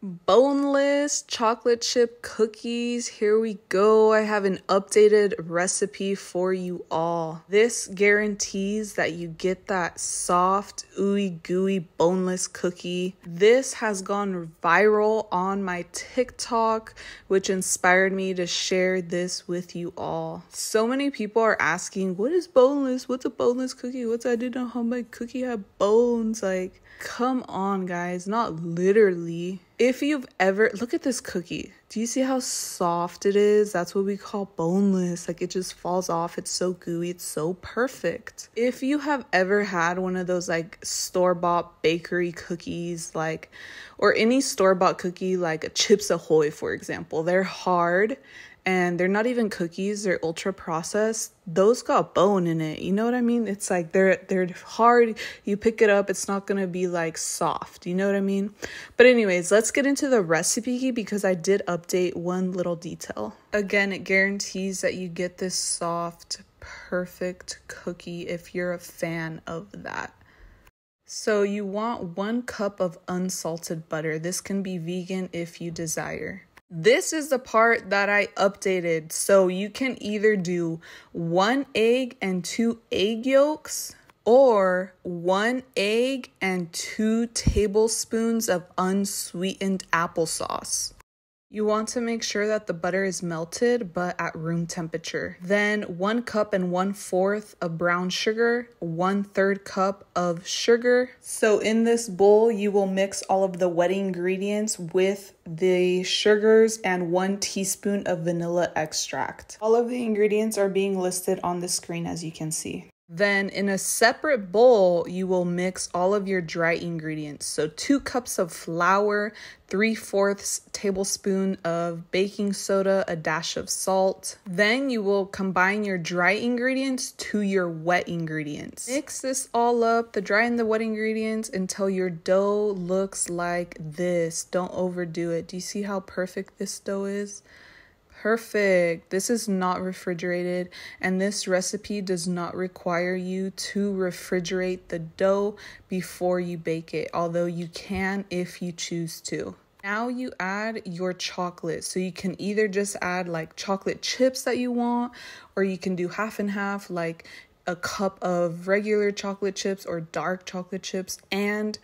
Boneless chocolate chip cookies. Here we go. I have an updated recipe for you all. This guarantees that you get that soft, ooey gooey boneless cookie. This has gone viral on my TikTok, which inspired me to share this with you all. So many people are asking, what is boneless? What's a boneless cookie? I didn't know how my cookie had bones. Like, come on, guys, not literally. If you've ever, look at this cookie. Do you see how soft it is? That's what we call boneless. Like, it just falls off. It's so gooey. It's so perfect. If you have ever had one of those like store-bought bakery cookies, like, or any store-bought cookie, like a Chips Ahoy, for example, they're hard and they're not even cookies, they're ultra processed. Those got bone in it. You know what I mean? It's like they're hard. You pick it up, it's not gonna be like soft. You know what I mean? But anyways, let's get into the recipe because I did update one little detail. Again, it guarantees that you get this soft, perfect cookie if you're a fan of that. So you want 1 cup of unsalted butter. This can be vegan if you desire. This is the part that I updated. So you can either do 1 egg and 2 egg yolks or 1 egg and 2 tablespoons of unsweetened applesauce. You want to make sure that the butter is melted, but at room temperature. Then 1 cup and 1/4 of brown sugar, 1/3 cup of sugar. So in this bowl, you will mix all of the wet ingredients with the sugars and 1 teaspoon of vanilla extract. All of the ingredients are being listed on the screen, as you can see. Then in a separate bowl, you will mix all of your dry ingredients. So 2 cups of flour, 3/4 tablespoon of baking soda, a dash of salt. Then you will combine your dry ingredients to your wet ingredients. Mix this all up, the dry and the wet ingredients, until your dough looks like this. Don't overdo it. Do you see how perfect this dough is? Perfect. This is not refrigerated, and this recipe does not require you to refrigerate the dough before you bake it, although you can if you choose to. Now you add your chocolate. So you can either just add like chocolate chips that you want, or you can do half and half, like a cup of regular chocolate chips or dark chocolate chips and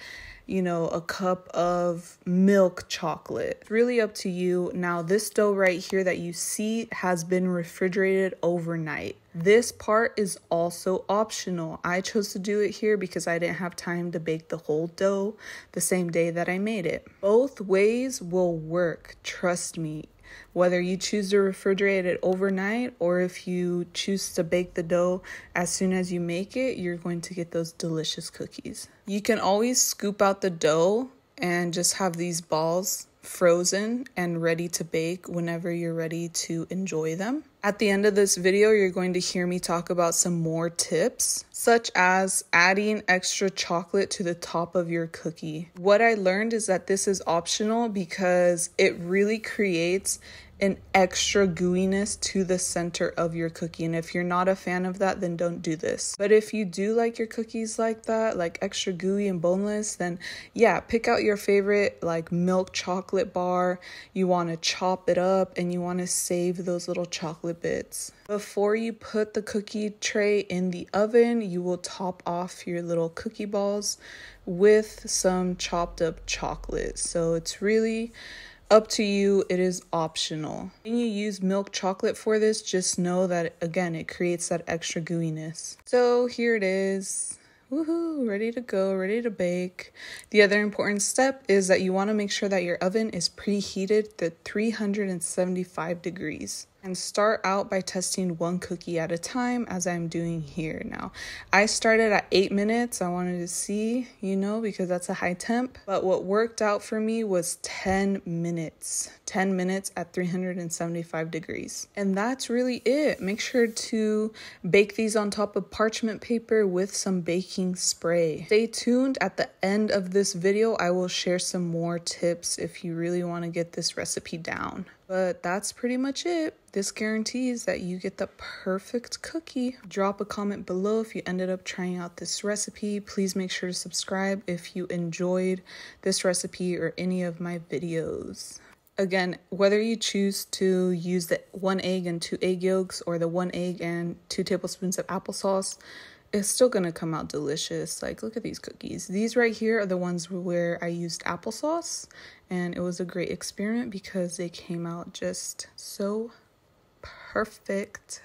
a cup of milk chocolate. Really up to you. Now this dough right here that you see has been refrigerated overnight. This part is also optional. I chose to do it here because I didn't have time to bake the whole dough the same day that I made it. Both ways will work, trust me. Whether you choose to refrigerate it overnight or if you choose to bake the dough as soon as you make it, you're going to get those delicious cookies. You can always scoop out the dough and just have these balls frozen and ready to bake whenever you're ready to enjoy them. At the end of this video, you're going to hear me talk about some more tips, such as adding extra chocolate to the top of your cookie. What I learned is that this is optional because it really creates an extra gooiness to the center of your cookie. And if you're not a fan of that, then don't do this. But if you do like your cookies like that, like extra gooey and boneless, then yeah, pick out your favorite like milk chocolate bar. You want to chop it up and you want to save those little chocolate bits. Before you put the cookie tray in the oven, you will top off your little cookie balls with some chopped up chocolate. So it's really up to you. It is optional. When you use milk chocolate for this, just know that, again, it creates that extra gooiness. So here it is. Woohoo, ready to go, ready to bake. The other important step is that you want to make sure that your oven is preheated to 375 degrees. And start out by testing 1 cookie at a time, as I'm doing here now. I started at 8 minutes. I wanted to see, because that's a high temp. But what worked out for me was 10 minutes. 10 minutes at 375 degrees. And that's really it. Make sure to bake these on top of parchment paper with some baking spray. Stay tuned. At the end of this video, I will share some more tips if you really want to get this recipe down. But that's pretty much it. This guarantees that you get the perfect cookie. Drop a comment below if you ended up trying out this recipe. Please make sure to subscribe if you enjoyed this recipe or any of my videos. Again, whether you choose to use the 1 egg and 2 egg yolks or the 1 egg and 2 tablespoons of applesauce, it's still gonna come out delicious. Like, look at these cookies. These right here are the ones where I used applesauce, and it was a great experiment because they came out just so perfect.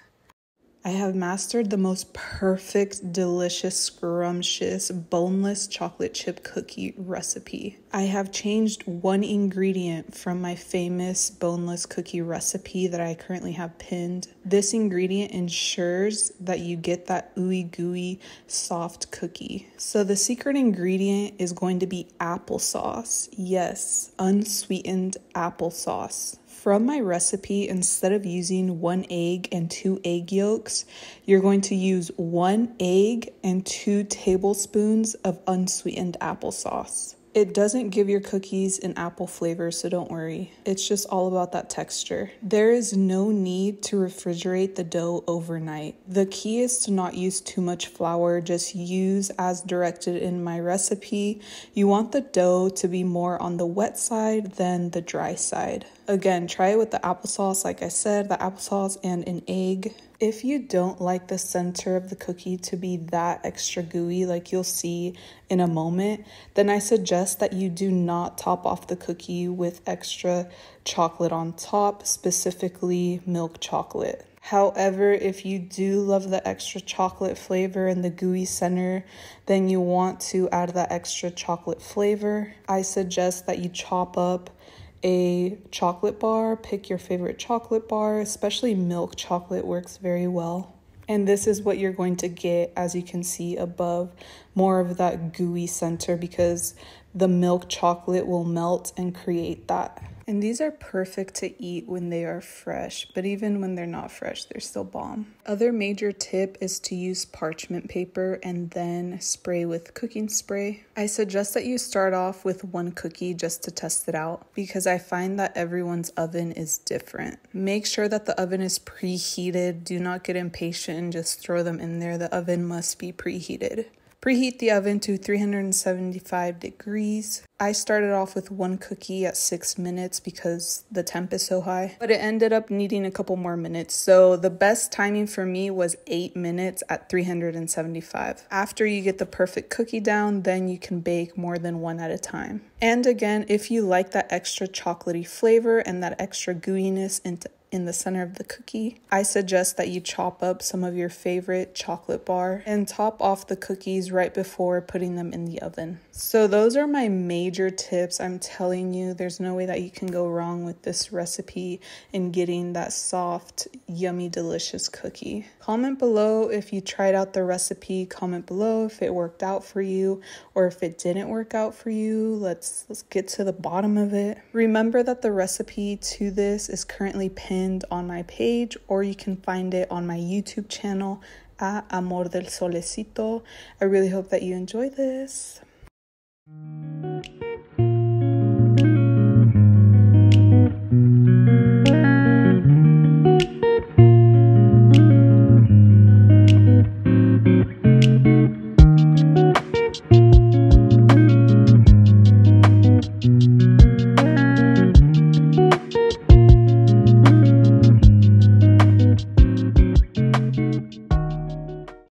I have mastered the most perfect, delicious, scrumptious, boneless chocolate chip cookie recipe. I have changed one ingredient from my famous boneless cookie recipe that I currently have pinned. This ingredient ensures that you get that ooey gooey soft cookie. So the secret ingredient is going to be applesauce. Yes, unsweetened applesauce. From my recipe, instead of using 1 egg and 2 egg yolks, you're going to use 1 egg and 2 tablespoons of unsweetened applesauce. It doesn't give your cookies an apple flavor, so don't worry. It's just all about that texture. There is no need to refrigerate the dough overnight. The key is to not use too much flour, just use as directed in my recipe. You want the dough to be more on the wet side than the dry side. Again, try it with the applesauce, like I said, the applesauce and an egg. If you don't like the center of the cookie to be that extra gooey, like you'll see in a moment, then I suggest that you do not top off the cookie with extra chocolate on top, specifically milk chocolate. However, if you do love the extra chocolate flavor and the gooey center, then you want to add that extra chocolate flavor. I suggest that you chop up a chocolate bar. Pick your favorite chocolate bar, especially milk chocolate works very well. And this is what you're going to get, as you can see above, more of that gooey center because the milk chocolate will melt and create that. And these are perfect to eat when they are fresh, but even when they're not fresh, they're still bomb. Other major tip is to use parchment paper and then spray with cooking spray. I suggest that you start off with 1 cookie just to test it out because I find that everyone's oven is different. Make sure that the oven is preheated. Do not get impatient and just throw them in there. The oven must be preheated. Preheat the oven to 375 degrees. I started off with 1 cookie at 6 minutes because the temp is so high, but it ended up needing a couple more minutes. So the best timing for me was 8 minutes at 375. After you get the perfect cookie down, then you can bake more than 1 at a time. And again, if you like that extra chocolatey flavor and that extra gooiness in the center of the cookie, I suggest that you chop up some of your favorite chocolate bar and top off the cookies right before putting them in the oven. So those are my major tips. I'm telling you, there's no way that you can go wrong with this recipe and getting that soft, yummy, delicious cookie. Comment below if you tried out the recipe. Comment below if it worked out for you or if it didn't work out for you. Let's get to the bottom of it. Remember that the recipe to this is currently pinned on my page, or you can find it on my YouTube channel at Amor del Solecito. I really hope that you enjoy this.